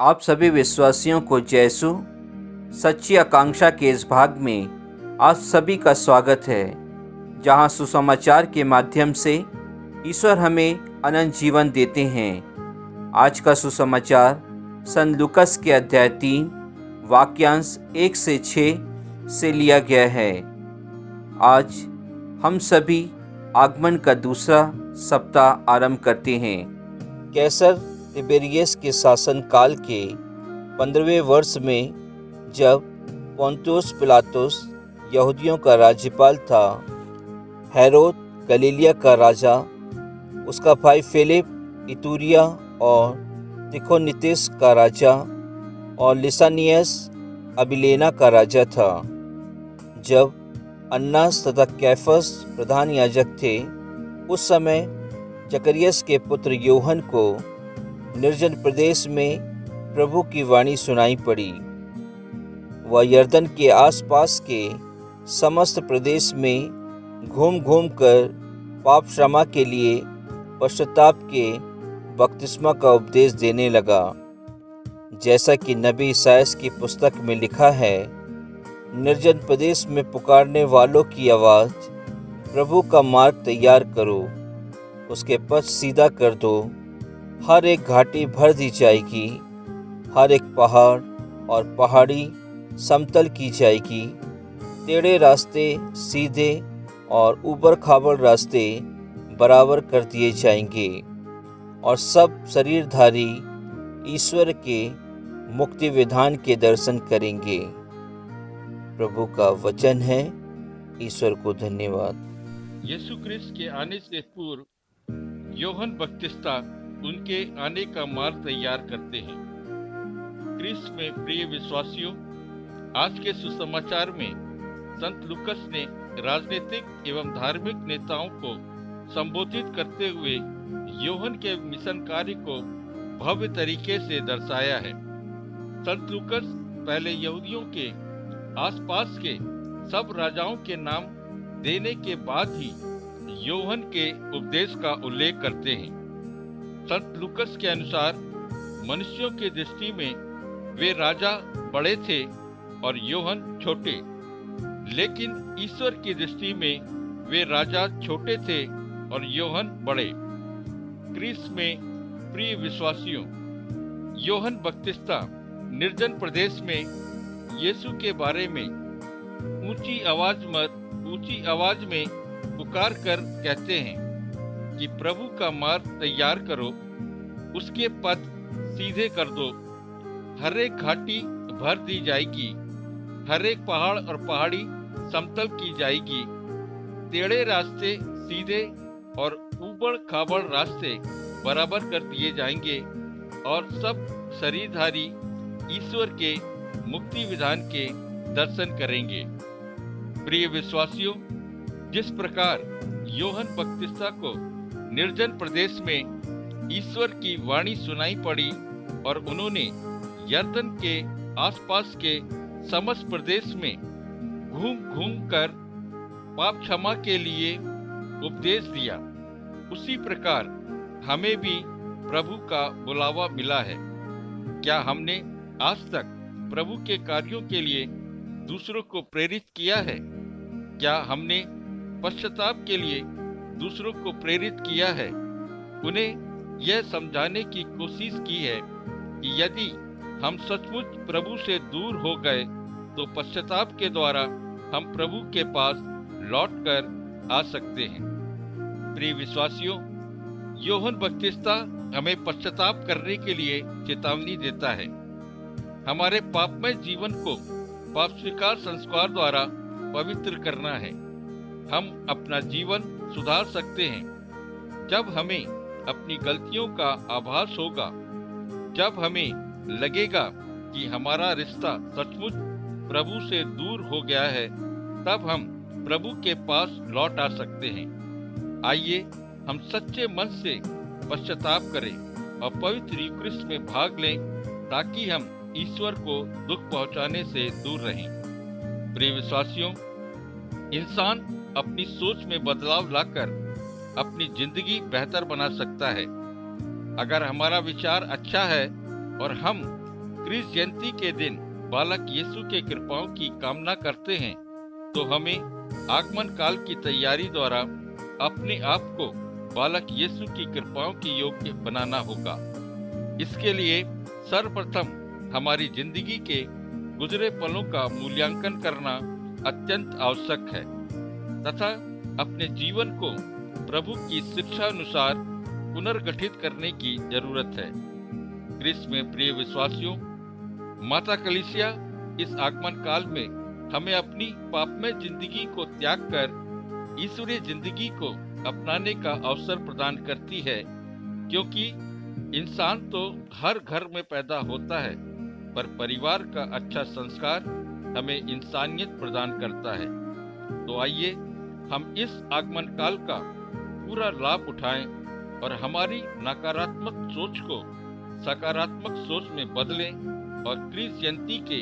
आप सभी विश्वासियों को यीशु सच्ची आकांक्षा के इस भाग में आप सभी का स्वागत है, जहां सुसमाचार के माध्यम से ईश्वर हमें अनंत जीवन देते हैं। आज का सुसमाचार संत लूकस के अध्याय 3 वाक्यांश 1 से 6 से लिया गया है। आज हम सभी आगमन का दूसरा सप्ताह आरंभ करते हैं। कैसर तिबेरियस के शासन काल के 15वें वर्ष में, जब पोंतियुस पिलातुस यहूदियों का राज्यपाल था, हेरोद गलीलिया का राजा, उसका भाई फिलिप इतूरिया और त्रिखोनीतिस का राजा और लिसानियस अबिलेना का राजा था। जब अन्नास तथा कैफस प्रधान याजक थे, उस समय जकरियस के पुत्र यूहन्ना को निर्जन प्रदेश में प्रभु की वाणी सुनाई पड़ी। वह यरदन के आसपास के समस्त प्रदेश में घूम घूम कर पाप क्षमा के लिए पश्चाताप के बपतिस्मा का उपदेश देने लगा, जैसा कि नबी ईसायास की पुस्तक में लिखा है, निर्जन प्रदेश में पुकारने वालों की आवाज़, प्रभु का मार्ग तैयार करो, उसके पथ सीधा कर दो। हर एक घाटी भर दी जाएगी, हर एक पहाड़ और पहाड़ी समतल की जाएगी, टेढ़े रास्ते सीधे और ऊबड़ खाबड़ रास्ते बराबर कर दिए जाएंगे, और सब शरीरधारी ईश्वर के मुक्ति विधान के दर्शन करेंगे। प्रभु का वचन है। ईश्वर को धन्यवाद। यीशु क्रिस्त के आने से पूर्व यूहन्ना बपतिस्ता उनके आने का मार्ग तैयार करते हैं। क्रिस्त में प्रिय विश्वासियों, आज के सुसमाचार में संत लूकस ने राजनीतिक एवं धार्मिक नेताओं को संबोधित करते हुए यूहन्ना के मिशन कार्य को भव्य तरीके से दर्शाया है। संत लूकस पहले यहूदियों के आसपास के सब राजाओं के नाम देने के बाद ही यूहन्ना के उपदेश का उल्लेख करते हैं। संत लूकस के अनुसार मनुष्यों की दृष्टि में वे राजा बड़े थे और यूहन्ना छोटे, लेकिन ईश्वर की दृष्टि में वे राजा छोटे थे और यूहन्ना बड़े। क्रिस्त में प्रिय विश्वासियों, यूहन्ना बपतिस्ता निर्जन प्रदेश में यीशु के बारे में ऊंची आवाज में पुकार कर कहते हैं कि प्रभु का मार्ग तैयार करो, उसके पथ सीधे कर दो। हर एक घाटी भर दी जाएगी, हर एक पहाड़ और पहाड़ी समतल की जाएगी, टेढ़े रास्ते सीधे और ऊबड़ खाबड़ रास्ते बराबर कर दिए जाएंगे, और सब शरीरधारी ईश्वर के मुक्ति विधान के दर्शन करेंगे। प्रिय विश्वासियों, जिस प्रकार यूहन्ना बपतिस्ता को निर्जन प्रदेश में ईश्वर की वाणी सुनाई पड़ी और उन्होंने यरदन के आसपास के समस्त प्रदेश में घूम घूम कर पाप क्षमा के लिए उपदेश दिया, उसी प्रकार हमें भी प्रभु का बुलावा मिला है। क्या हमने आज तक प्रभु के कार्यों के लिए दूसरों को प्रेरित किया है? क्या हमने पश्चाताप के लिए दूसरों को प्रेरित किया है? उन्हें यह समझाने की कोशिश की है कि यदि हम सचमुच प्रभु से दूर हो गए तो पश्चाताप के द्वारा हम प्रभु के पास लौटकर आ सकते हैं। प्रिय विश्वासियों, यूहन्ना बपतिस्ता हमें पश्चाताप करने के लिए चेतावनी देता है। हमारे पापमय जीवन को पाप स्वीकार संस्कार द्वारा पवित्र करना है। हम अपना जीवन सुधार सकते हैं जब हमें अपनी गलतियों का आभास होगा, जब हमें लगेगा कि हमारा रिश्ता सचमुच प्रभु से दूर हो गया है, तब हम प्रभु के पास लौट आ सकते हैं। आइए हम सच्चे मन से पश्चाताप करें और पवित्र यूकरिस्ट में भाग लें, ताकि हम ईश्वर को दुख पहुंचाने से दूर रहें। प्रिय विश्वासियों, इंसान अपनी सोच में बदलाव लाकर अपनी जिंदगी बेहतर बना सकता है। अगर हमारा विचार अच्छा है और हम क्रिस जयंती के दिन बालक यीशु के कृपाओं की कामना करते हैं, तो हमें आगमन काल की तैयारी द्वारा अपने आप को बालक यीशु की कृपाओं की योग्य बनाना होगा। इसके लिए सर्वप्रथम हमारी जिंदगी के गुजरे पलों का मूल्यांकन करना अत्यंत आवश्यक है तथा अपने जीवन को प्रभु की शिक्षा अनुसार पुनर्गठित करने की जरूरत है। क्रिस्त में प्रिय विश्वासियों, माता कलीसिया इस आगमन काल में हमें अपनी पापमय जिंदगी को त्याग कर ईश्वरीय जिंदगी को अपनाने का अवसर प्रदान करती है, क्योंकि इंसान तो हर घर में पैदा होता है, पर परिवार का अच्छा संस्कार हमें इंसानियत प्रदान करता है। तो आइए हम इस आगमन काल का पूरा लाभ उठाएं और हमारी नकारात्मक सोच को सकारात्मक सोच में बदलें और क्रिस जयंती के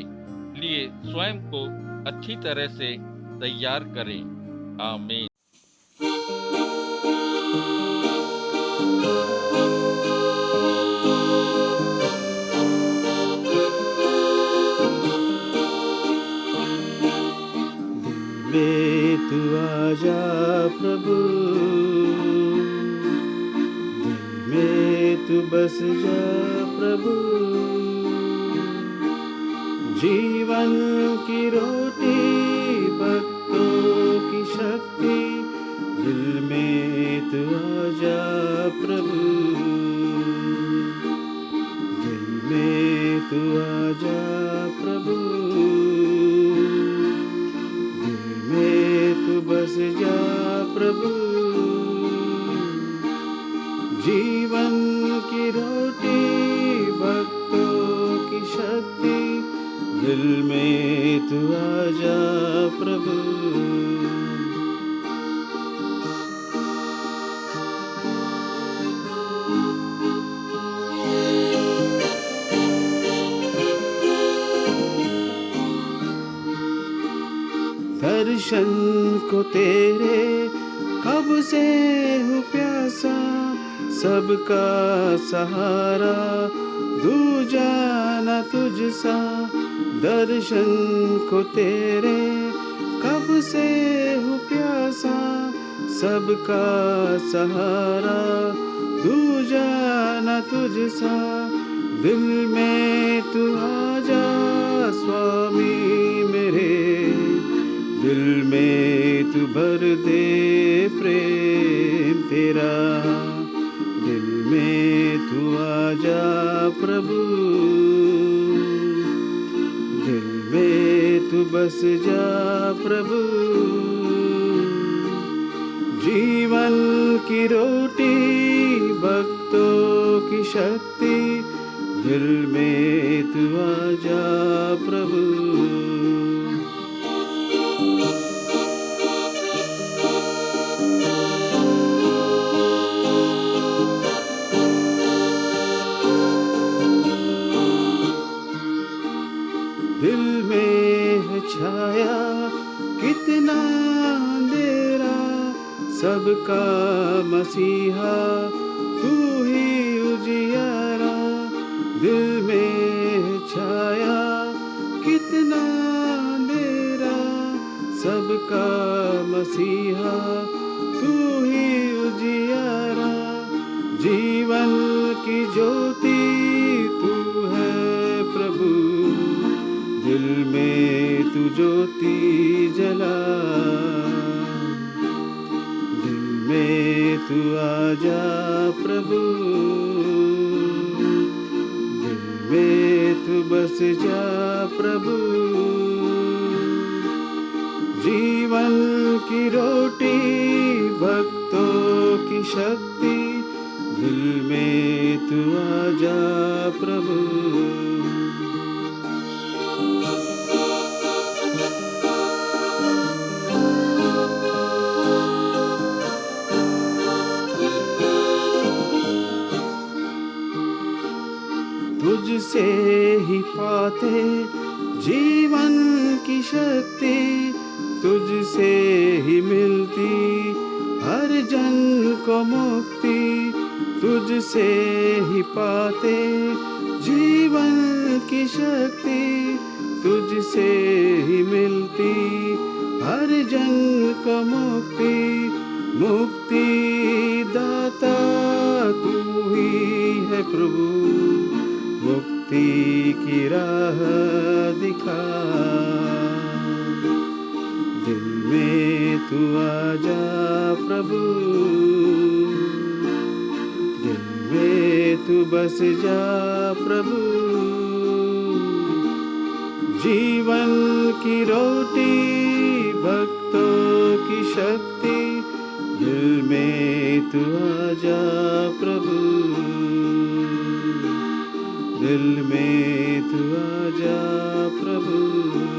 लिए स्वयं को अच्छी तरह से तैयार करें। आमीन। में तू आजा प्रभु, दिल में तू बस जा प्रभु, जीवन की रोटी भक्तों की शक्ति, दिल में तू आजा प्रभु, दिल में तू आजा प्रभु, बस जा प्रभु, जीवन की रोटी भक्तों की शक्ति, दिल में तू आजा प्रभु। दर्शन को तेरे कब से हूँ प्यासा, सबका सहारा दूजा न तुझसा। दर्शन को तेरे कब से हूँ प्यासा, सबका सहारा दूजा न तुझसा। दिल में तू आजा स्वामी मेरे, दिल में तू भर दे प्रेम तेरा, दिल में तू आजा प्रभु, दिल में तू बस जा प्रभु, जीवन की रोटी भक्तों की शक्ति, दिल में तू आजा प्रभु। दिल में है छाया कितना अंधेरा, सबका मसीहा तू ही उजियारा। दिल में है छाया कितना अंधेरा, सबका मसीहा तू ही उजियारा। जीवन की ज्योति तू है प्रभु, दिल में तू ज्योति जला, दिल में तू आजा प्रभु, दिल में तू बस जा प्रभु, जीवन की रोटी भक्तों की शक्ति, दिल में तू आजा प्रभु। तुझसे ही पाते जीवन की शक्ति, तुझसे ही मिलती हर जन को मुक्ति। तुझसे ही पाते जीवन की शक्ति तुझसे ही मिलती, हर जन को मुक्ति, मुक्ति दाता तू ही है प्रभु, मुक्ति की राह दिखा। दिल में तू आजा प्रभु, दिल में तू बस जा प्रभु, जीवन की रोटी भक्तों की शक्ति, दिल में तू आजा प्रभु, दिल में तू आजा प्रभु।